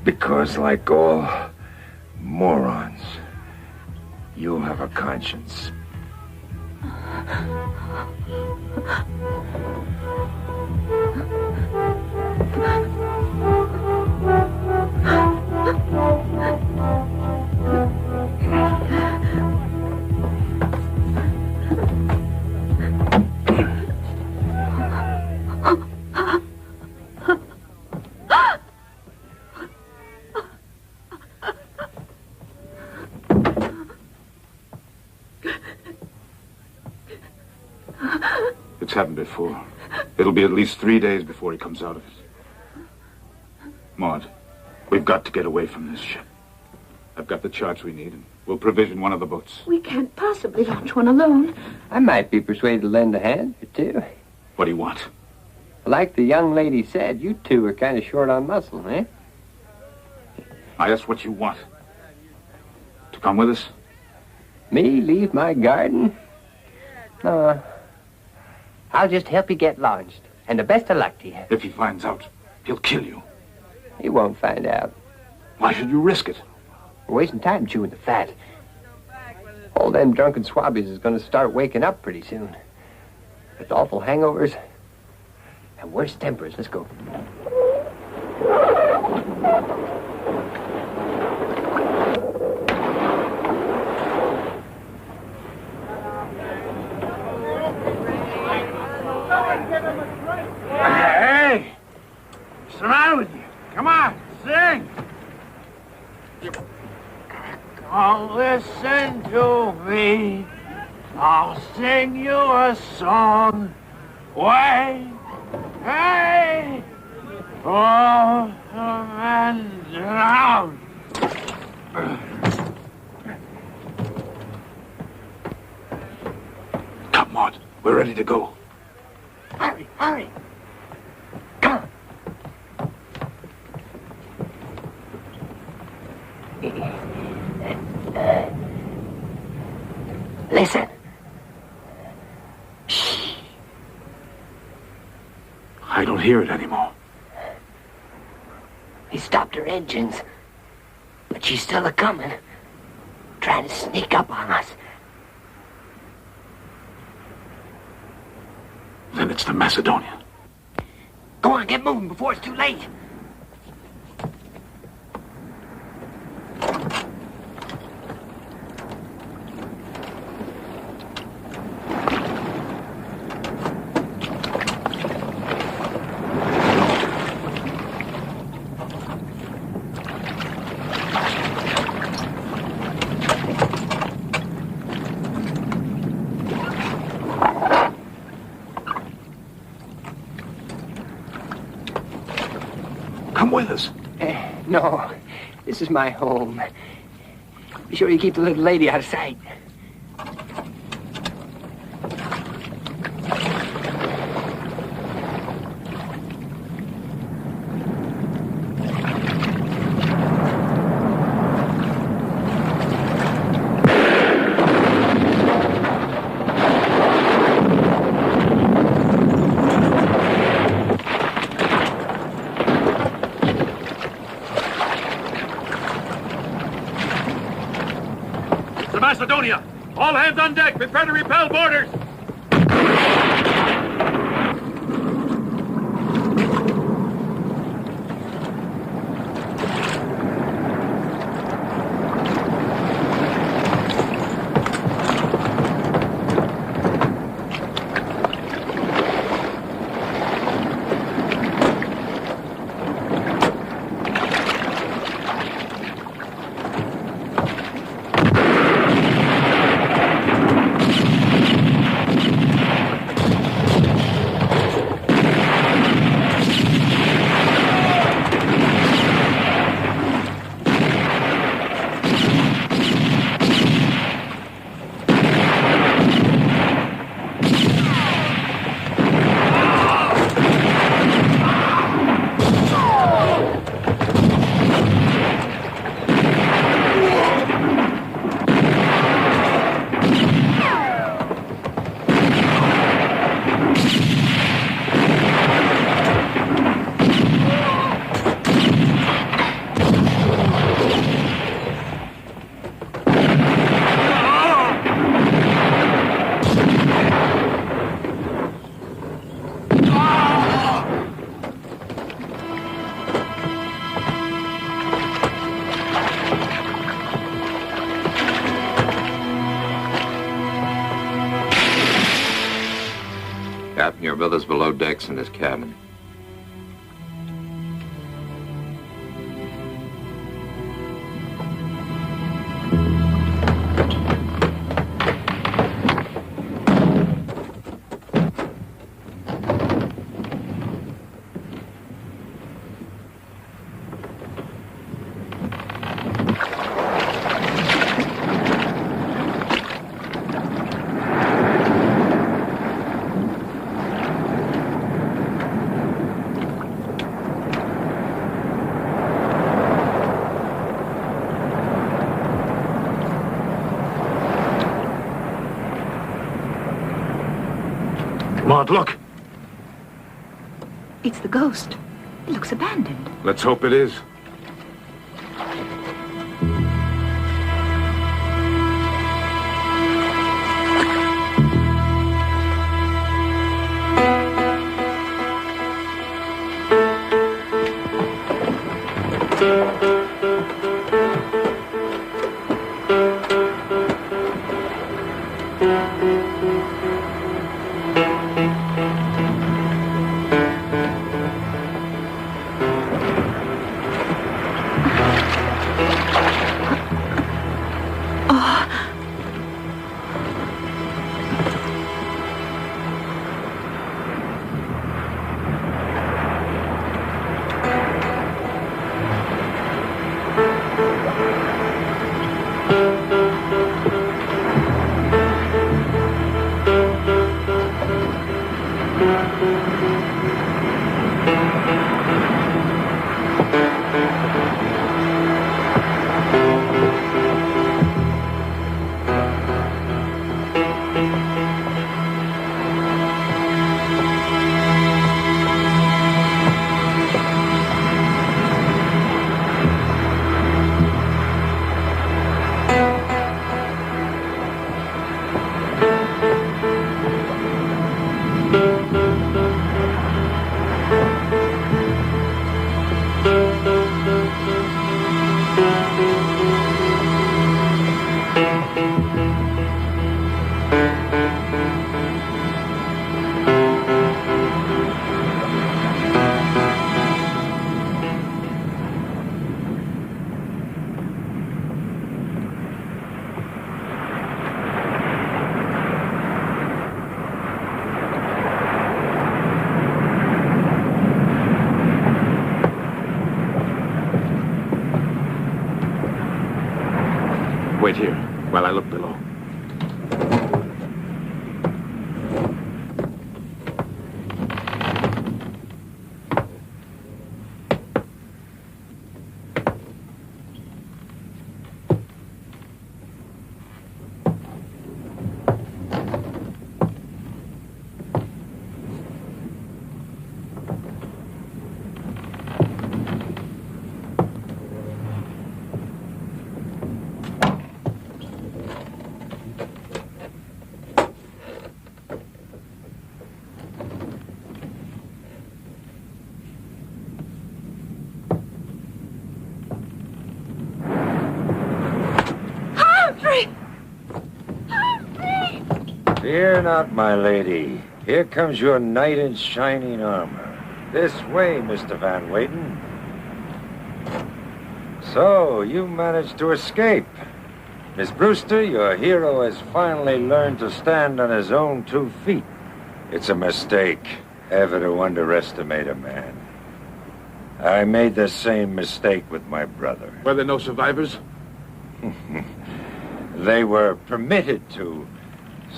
Because, like all morons, you have a conscience. It's happened before. It'll be at least 3 days before he comes out of it. Maud, we've got to get away from this ship. I've got the charts we need, and we'll provision one of the boats. We can't possibly launch one alone. I might be persuaded to lend a hand or two. What do you want? Like the young lady said, you two are kind of short on muscle, eh? I asked what you want. To come with us? Me leave my garden? No. I'll just help you get launched. And the best of luck to you. If he finds out, he'll kill you. He won't find out. Why should you risk it? We're wasting time chewing the fat. All them drunken swabbies is going to start waking up pretty soon. With awful hangovers and worse tempers. Let's go. Hey! What's the matter with you? Come on, sing! Come listen to me. I'll sing you a song. Wait, hey! Oh, the man drowned. Come, Maud. We're ready to go. Hurry, hurry. Listen. I don't hear it anymore. He stopped her engines. But she's still a-coming. Trying to sneak up on us. Then it's the Macedonian. Go on, get moving before it's too late. with us? No, this is my home. Be sure you keep the little lady out of sight. Macedonia! All hands on deck! Prepare to repel boarders! Captain, your brother's below decks in his cabin. Maud, look. It's the ghost. It looks abandoned. Let's hope it is. Wait here while I look below. Fear not, my lady. Here comes your knight in shining armor. This way, Mr. Van Weyden. So, you managed to escape. Miss Brewster, your hero has finally learned to stand on his own 2 feet. It's a mistake ever to underestimate a man. I made the same mistake with my brother. Were there no survivors? They were permitted to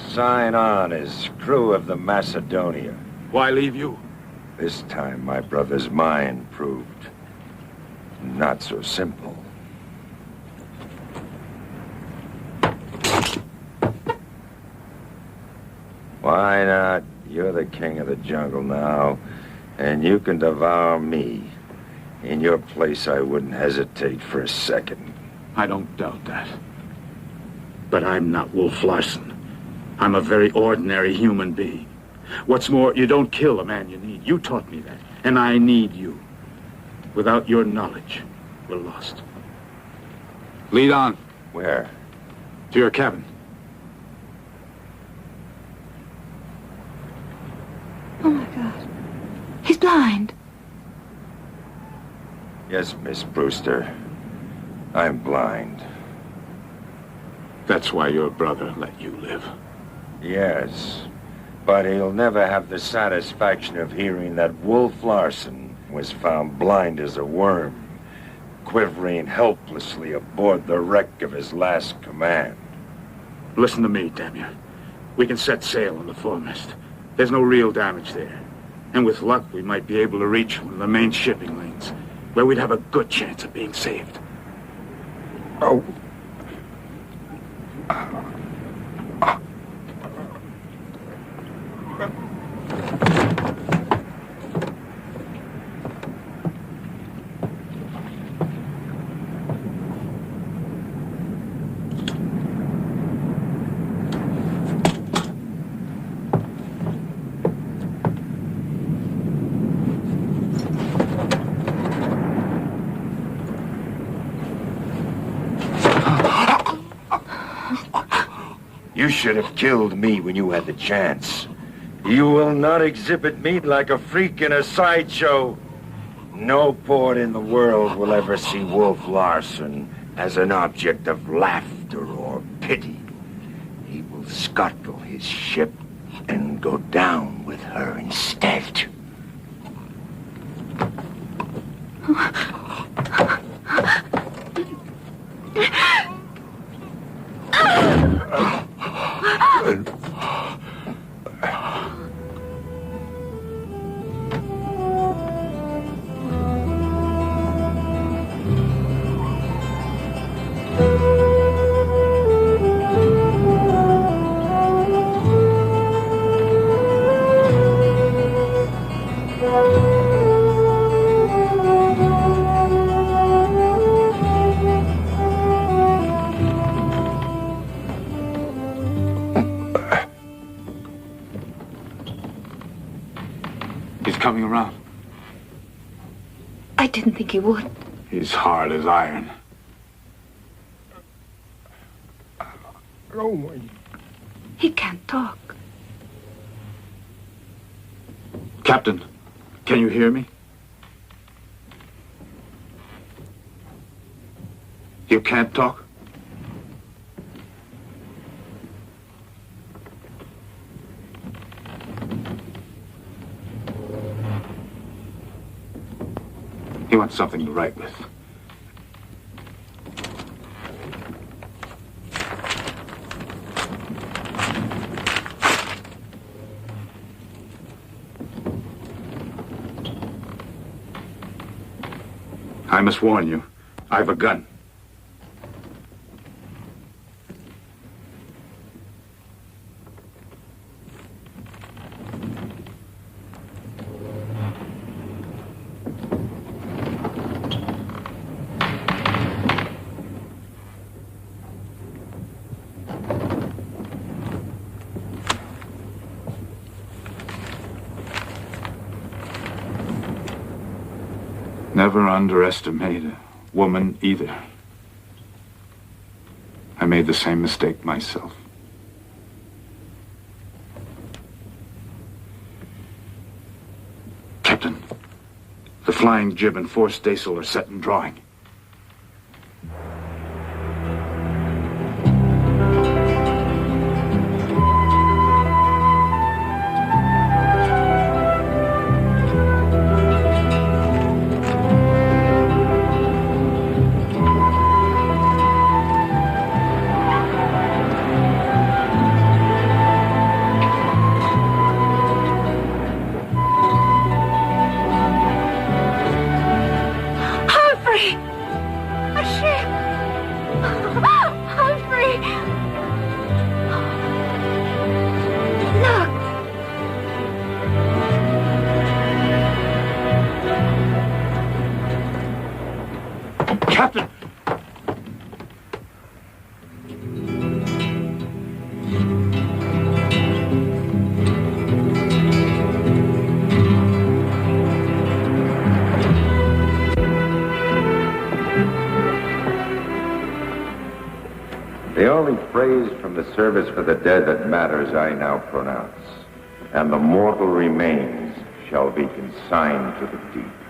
sign on as crew of the Macedonia. Why leave you? This time, my brother's mind proved not so simple. Why not? You're the king of the jungle now, and you can devour me. In your place, I wouldn't hesitate for a second. I don't doubt that. But I'm not Wolf Larson. I'm a very ordinary human being. What's more, you don't kill a man you need. You taught me that, and I need you. Without your knowledge, we're lost. Lead on. Where? To your cabin. Oh, my God. He's blind. Yes, Miss Brewster. I'm blind. That's why your brother let you live. Yes, but he'll never have the satisfaction of hearing that Wolf Larson was found blind as a worm, quivering helplessly aboard the wreck of his last command. Listen to me, damn you. We can set sail on the foremast. There's no real damage there. And with luck, we might be able to reach one of the main shipping lanes, where we'd have a good chance of being saved. Oh. You should have killed me when you had the chance. You will not exhibit me like a freak in a sideshow. No poet in the world will ever see Wolf Larson as an object of laughter or pity. He will scuttle his ship and go down with her instead. He's coming around. I didn't think he would. He's hard as iron. Oh, my. He can't talk. Captain, can you hear me? You can't talk? He wants something to write with. I must warn you, I've a gun. Never underestimate a woman either. I made the same mistake myself. Captain, the flying jib and forestaysail are set and drawing. Captain! The only phrase from the service for the dead that matters I now pronounce, and the mortal remains shall be consigned to the deep.